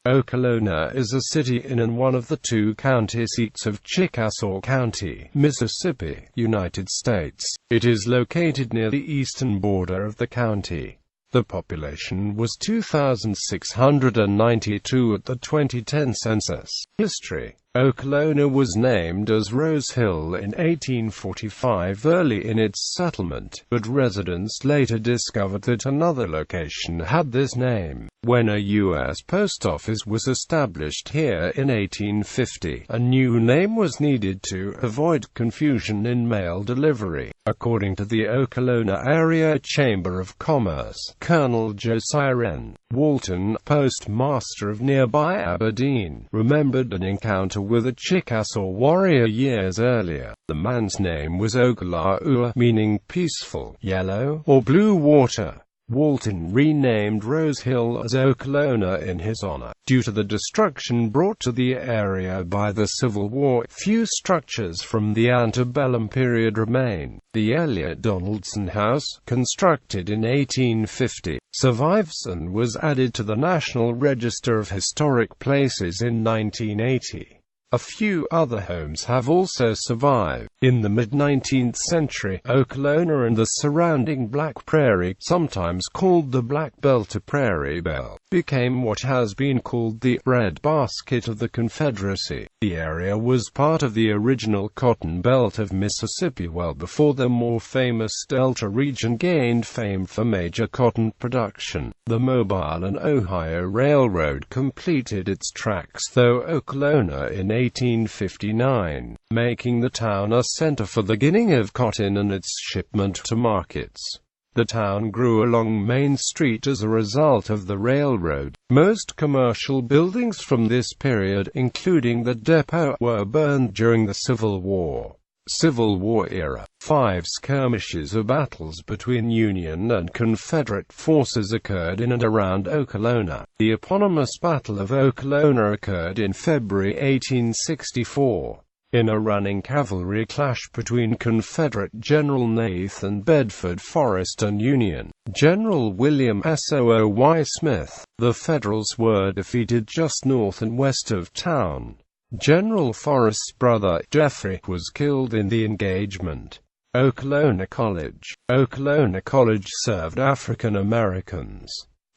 Okolona is a city in and one of the two county seats of Chickasaw County, Mississippi, United States. It is located near the eastern border of the county. The population was 2,692 at the 2010 census. History: Okolona was named as Rose Hill in 1845 early in its settlement, but residents later discovered that another location had this name. When a U.S. post office was established here in 1850, a new name was needed to avoid confusion in mail delivery. According to the Okolona Area Chamber of Commerce, Colonel Josiah N. Walton, postmaster of nearby Aberdeen, remembered an encounter with a Chickasaw warrior years earlier. The man's name was Okolona, meaning peaceful, yellow, or blue water. Walton renamed Rose Hill as Okolona in his honor. Due to the destruction brought to the area by the Civil War, few structures from the antebellum period remain. The Elliott Donaldson House, constructed in 1850, survives and was added to the National Register of Historic Places in 1980. A few other homes have also survived. In the mid-19th century, Okolona and the surrounding Black Prairie, sometimes called the Black Belt or Prairie Belt, became what has been called the bread basket of the Confederacy. The area was part of the original Cotton Belt of Mississippi well before the more famous Delta region gained fame for major cotton production. The Mobile and Ohio Railroad completed its tracks through Okolona in 1859, making the town a center for the ginning of cotton and its shipment to markets. The town grew along Main Street as a result of the railroad. Most commercial buildings from this period, including the depot, were burned during the Civil War. Civil War era. 5 skirmishes or battles between Union and Confederate forces occurred in and around Okolona. The eponymous Battle of Okolona occurred in February 1864. In a running cavalry clash between Confederate General Nathan Bedford Forrest and Union General William Soy Smith, the Federals were defeated just north and west of town. General Forrest's brother, Jeffrey, was killed in the engagement. Okolona College. Okolona College served African Americans.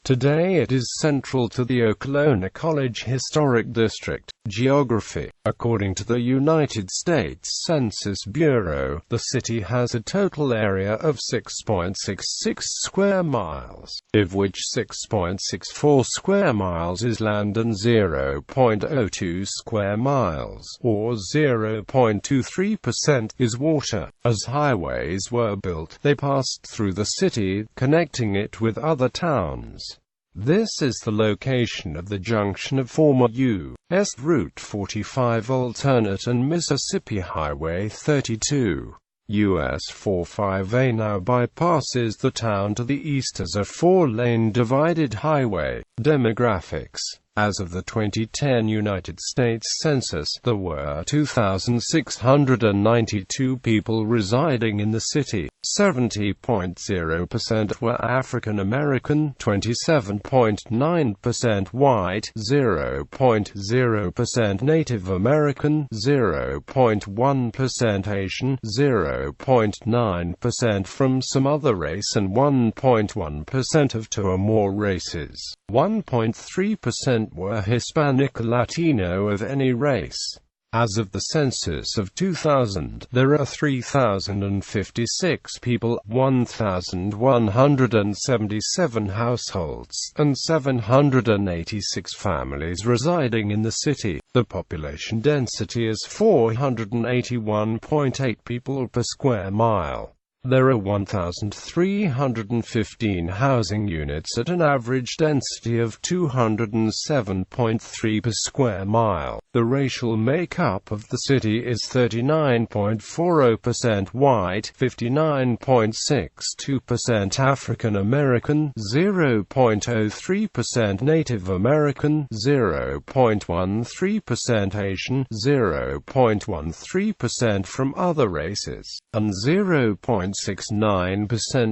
Today it is central to the Okolona College Historic District. Geography. According to the United States Census Bureau, the city has a total area of 6.66 square miles, of which 6.64 square miles is land and 0.02 square miles, or 0.23%, is water. As highways were built, they passed through the city, connecting it with other towns. This is the location of the junction of former U.S. Route 45 Alternate and Mississippi Highway 32. US 45A now bypasses the town to the east as a 4-lane divided highway. Demographics. As of the 2010 United States Census, there were 2,692 people residing in the city. 70.0% were African American, 27.9% white, 0.0% Native American, 0.1% Asian, 0.9% from some other race, and 1.1% of 2 or more races. 1.3% were Hispanic or Latino of any race. As of the census of 2000, there are 3,056 people, 1,177 households, and 786 families residing in the city. The population density is 481.8 people per square mile. There are 1,315 housing units at an average density of 207.3 per square mile. The racial makeup of the city is 39.40% white, 59.62% African American, 0.03% Native American, 0.13% Asian, 0.13% from other races, and 0.69%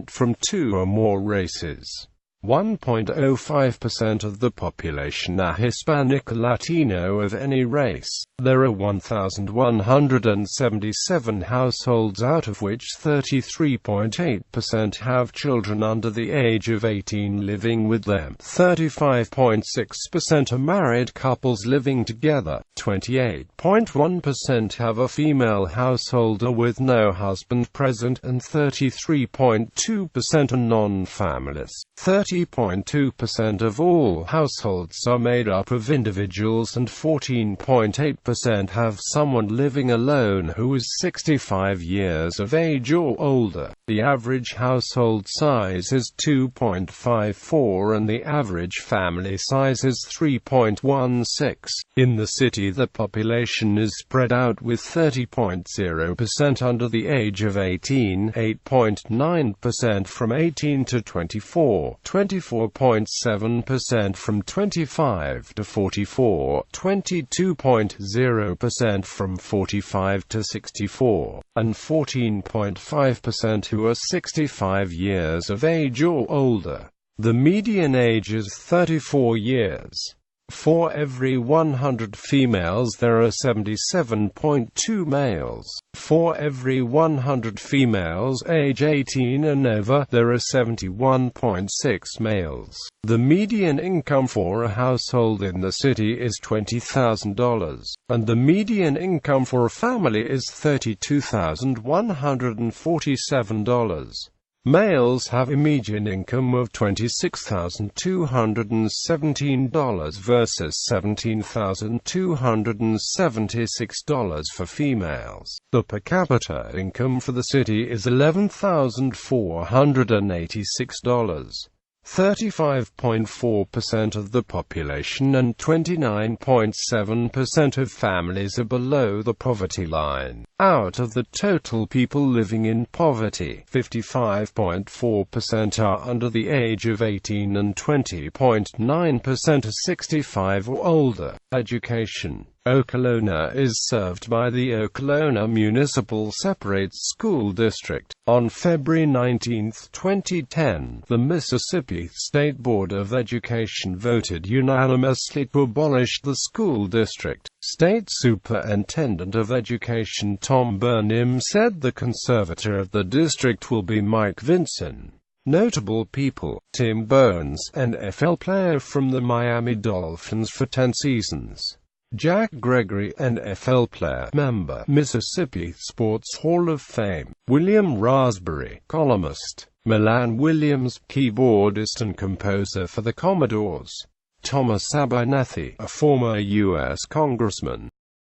from 2 or more races. 1.05% of the population are Hispanic or Latino of any race. There are 1,177 households, out of which 33.8% have children under the age of 18 living with them. 35.6% are married couples living together. 28.1% have a female householder with no husband present, and 33.2% are non-families. 30.2% of all households are made up of individuals, and 14.8% have someone living alone who is 65 years of age or older. The average household size is 2.54 and the average family size is 3.16. In the city, the population is spread out with 30.0% under the age of 18, 8.9% from 18 to 24, 24.7% from 25 to 44, 22.0% from 45 to 64, and 14.5% who are 65 years of age or older. The median age is 34 years. For every 100 females there are 77.2 males. For every 100 females age 18 and over, there are 71.6 males. The median income for a household in the city is $20,000, and the median income for a family is $32,147. Males have a median income of $26,217 versus $17,276 for females. The per capita income for the city is $11,486. 35.4% of the population and 29.7% of families are below the poverty line. Out of the total people living in poverty, 55.4% are under the age of 18 and 20.9% are 65 or older. Education. Okolona is served by the Okolona Municipal Separate School District. On February 19, 2010, the Mississippi State Board of Education voted unanimously to abolish the school district. State Superintendent of Education Tom Burnham said the conservator of the district will be Mike Vinson. Notable people: Tim Bones, NFL player from the Miami Dolphins for 10 seasons. Jack Gregory, NFL player, member, Mississippi Sports Hall of Fame. William Raspberry, columnist. Milan Williams, keyboardist and composer for the Commodores. Thomas Abernathy, a former U.S. congressman.